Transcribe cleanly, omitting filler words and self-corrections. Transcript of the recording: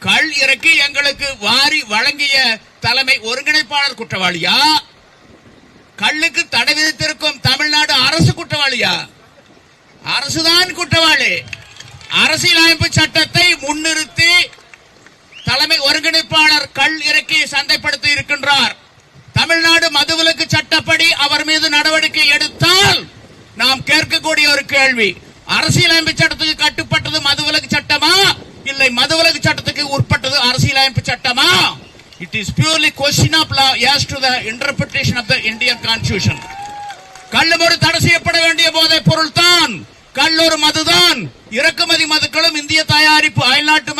கள் இறக்கி எங்களுக்கு வாரி வழங்கிய தலைமை ஒருங்கிணைப்பாளர் குற்றவாளியா? கள்ளுக்கு தடை விதித்திருக்கும் தமிழ்நாடு அரசு குற்றவாளியா? அரசுதான் குற்றவாளி. அரசியலமைப்பு சட்டத்தை முன்னிறுத்தி தலைமை ஒருங்கிணைப்பாளர் கள் இறக்கி சந்தைப்படுத்தி இருக்கின்றார். தமிழ்நாடு மதுவிலக்கு சட்டப்படி அவர் மீது நடவடிக்கை எடுத்தால் நாம் கேட்கக்கூடிய ஒரு கேள்வி, அரசியலமைப்பு சட்டத்துக்கு கட்டுப்பட்டது மதுவிலக்கு சட்டமா, இல்லை மதுவிலக்கு சட்டத்துக்கு உட்பட்டது அரசியலமைப்பு சட்டமா? It is purely question of law as to the interpretation of the Indian Constitution. கள்ளும் ஒரு தடை செய்யப்பட வேண்டிய போதைப் பொருள் தான், கள்ளொரு மதுதான். இறக்குமதி மதுக்களும் இந்திய தயாரிப்பு அயல்நாட்டு